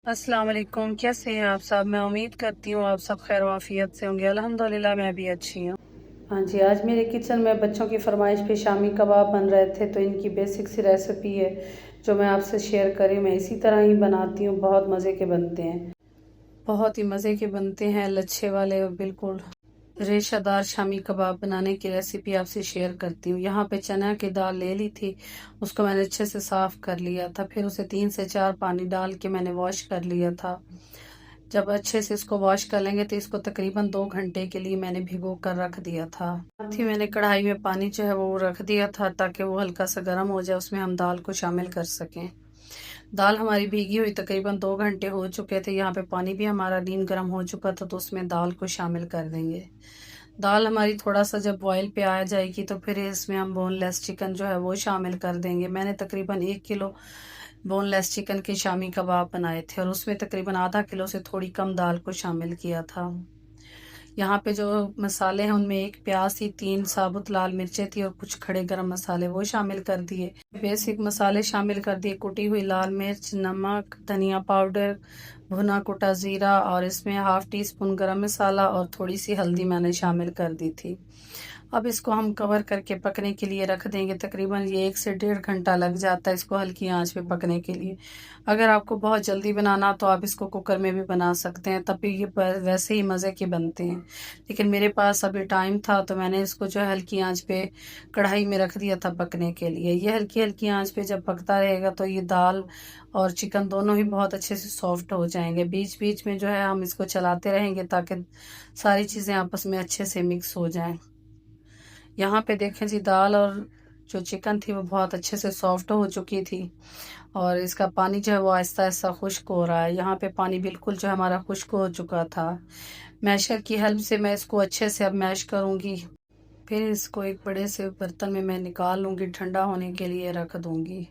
अस्सलाम वालेकुम। कैसे हैं आप सब? मैं उम्मीद करती हूँ आप सब खैर वाफियत से होंगे। अल्हम्दुलिल्लाह मैं भी अच्छी हूँ। हाँ जी, आज मेरे किचन में बच्चों की फरमाइश पे शामी कबाब बन रहे थे, तो इनकी बेसिक सी रेसिपी है जो मैं आपसे शेयर करी। मैं इसी तरह ही बनाती हूँ, बहुत मज़े के बनते हैं, बहुत ही मज़े के बनते हैं, लच्छे वाले और बिल्कुल रेशादार शामी कबाब बनाने की रेसिपी आपसे शेयर करती हूँ। यहाँ पे चना की दाल ले ली थी, उसको मैंने अच्छे से साफ़ कर लिया था, फिर उसे 3 से 4 पानी डाल के मैंने वॉश कर लिया था। जब अच्छे से इसको वॉश कर लेंगे तो इसको तकरीबन 2 घंटे के लिए मैंने भिगो कर रख दिया था। साथ ही मैंने कढ़ाई में पानी जो है वो रख दिया था ताकि वो हल्का सा गर्म हो जाए, उसमें हम दाल को शामिल कर सकें। दाल हमारी भीगी हुई तकरीबन 2 घंटे हो चुके थे। यहाँ पे पानी भी हमारा नीम गर्म हो चुका था, तो उसमें दाल को शामिल कर देंगे। दाल हमारी थोड़ा सा जब बॉयल पे आ जाएगी तो फिर इसमें हम बोनलेस चिकन जो है वो शामिल कर देंगे। मैंने तकरीबन 1 किलो बोनलेस चिकन के शामी कबाब बनाए थे और उसमें तकरीबन आधा किलो से थोड़ी कम दाल को शामिल किया था। यहाँ पे जो मसाले हैं उनमें 1 प्याज थी, 3 साबुत लाल मिर्चें थी और कुछ खड़े गरम मसाले वो शामिल कर दिए। बेसिक मसाले शामिल कर दिए, कुटी हुई लाल मिर्च, नमक, धनिया पाउडर, भुना कुटा ज़ीरा और इसमें हाफ़ टी स्पून गरम मसाला और थोड़ी सी हल्दी मैंने शामिल कर दी थी। अब इसको हम कवर करके पकने के लिए रख देंगे। तकरीबन ये 1 से 1.5 घंटा लग जाता है इसको हल्की आंच पे पकने के लिए। अगर आपको बहुत जल्दी बनाना तो आप इसको कुकर में भी बना सकते हैं, तब भी ये वैसे ही मज़े के बनते हैं। लेकिन मेरे पास अभी टाइम था तो मैंने इसको जो है हल्की आंच पे कढ़ाई में रख दिया था पकने के लिए। ये हल्की हल्की आंच पे जब पकता रहेगा तो ये दाल और चिकन दोनों ही बहुत अच्छे से सॉफ्ट हो जाएंगे। बीच बीच में जो है हम इसको चलाते रहेंगे ताकि सारी चीज़ें आपस में अच्छे से मिक्स हो जाएं। यहाँ पे देखें जी, दाल और जो चिकन थी वो बहुत अच्छे से सॉफ्ट हो चुकी थी और इसका पानी जो है वो आहिस्ता आहिस्ता खुश्क हो रहा है। यहाँ पे पानी बिल्कुल जो हमारा खुश्क हो चुका था। मैशर की हेल्प से मैं इसको अच्छे से अब मैश करूँगी। फिर इसको एक बड़े से बर्तन में मैं निकाल लूँगी, ठंडा होने के लिए रख दूँगी।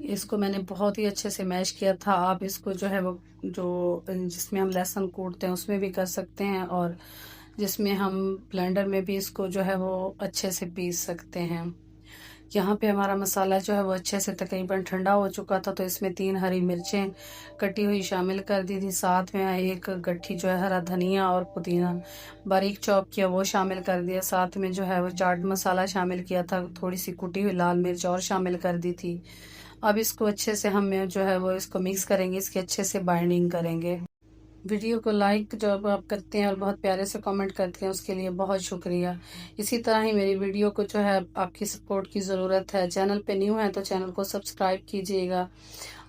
इसको मैंने बहुत ही अच्छे से मैश किया था। आप इसको जो है वो जो जिसमें हम लहसुन कूटते हैं उसमें भी कर सकते हैं और जिसमें हम ब्लेंडर में भी इसको जो है वो अच्छे से पीस सकते हैं। यहाँ पे हमारा मसाला जो है वो अच्छे से तकरीबन ठंडा हो चुका था, तो इसमें 3 हरी मिर्चें कटी हुई शामिल कर दी थी। साथ में एक गट्ठी जो है हरा धनिया और पुदीना बारीक चॉप किया वो शामिल कर दिया। साथ में जो है वो चाट मसाला शामिल किया था, थोड़ी सी कुटी हुई लाल मिर्च और शामिल कर दी थी। अब इसको अच्छे से हम जो है वो इसको मिक्स करेंगे, इसकी अच्छे से बाइंडिंग करेंगे। वीडियो को लाइक जब आप करते हैं और बहुत प्यारे से कमेंट करते हैं उसके लिए बहुत शुक्रिया। इसी तरह ही मेरी वीडियो को जो है आपकी सपोर्ट की ज़रूरत है। चैनल पे न्यू है तो चैनल को सब्सक्राइब कीजिएगा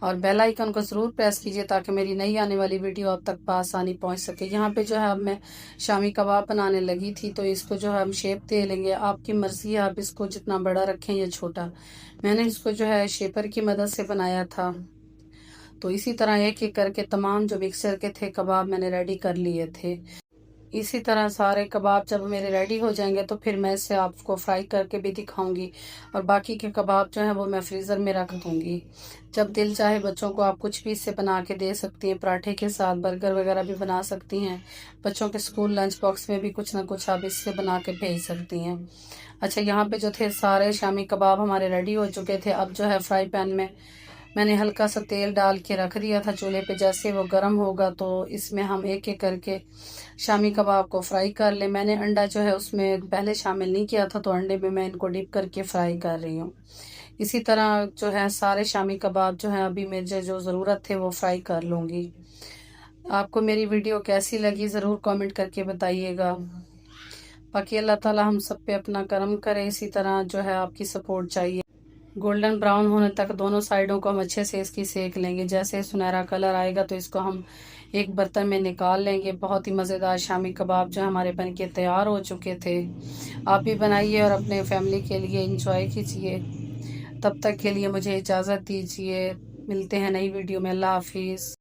और बेल आइकन को ज़रूर प्रेस कीजिए ताकि मेरी नई आने वाली वीडियो आप तक आसानी पहुंच सके। यहाँ पे जो है अब मैं शामी कबाब बनाने लगी थी, तो इसको जो है हम शेप दे लेंगे। आपकी मर्ज़ी है, आप इसको जितना बड़ा रखें या छोटा। मैंने इसको जो है शेपर की मदद से बनाया था। तो इसी तरह एक एक करके तमाम जो मिक्सचर के थे कबाब मैंने रेडी कर लिए थे। इसी तरह सारे कबाब जब मेरे रेडी हो जाएंगे तो फिर मैं इसे आपको फ्राई करके भी दिखाऊंगी और बाकी के कबाब जो हैं वो मैं फ्रीज़र में रख दूंगी। जब दिल चाहे बच्चों को आप कुछ भी इससे बना के दे सकती हैं, पराठे के साथ बर्गर वगैरह भी बना सकती हैं। बच्चों के स्कूल लंच बॉक्स में भी कुछ ना कुछ आप इससे बना के भेज सकती हैं। अच्छा, यहाँ पे जो थे सारे शामी कबाब हमारे रेडी हो चुके थे। अब जो है फ्राई पैन में मैंने हल्का सा तेल डाल के रख दिया था चूल्हे पे। जैसे वो गर्म होगा तो इसमें हम एक एक करके शामी कबाब को फ्राई कर ले। मैंने अंडा जो है उसमें पहले शामिल नहीं किया था, तो अंडे में मैं इनको डिप करके फ्राई कर रही हूँ। इसी तरह जो है सारे शामी कबाब जो है अभी मुझे जो ज़रूरत थे वो फ्राई कर लूँगी। आपको मेरी वीडियो कैसी लगी ज़रूर कमेंट करके बताइएगा। बाकी अल्लाह ताला हम सब पे अपना करम करे। इसी तरह जो है आपकी सपोर्ट चाहिए। गोल्डन ब्राउन होने तक दोनों साइडों को हम अच्छे से इसकी सेक लेंगे। जैसे सुनहरा कलर आएगा तो इसको हम एक बर्तन में निकाल लेंगे। बहुत ही मज़ेदार शामी कबाब जो हमारे बन के तैयार हो चुके थे। आप भी बनाइए और अपने फैमिली के लिए इंजॉय कीजिए। तब तक के लिए मुझे इजाज़त दीजिए। मिलते हैं नई वीडियो में। अल्लाह हाफिज़।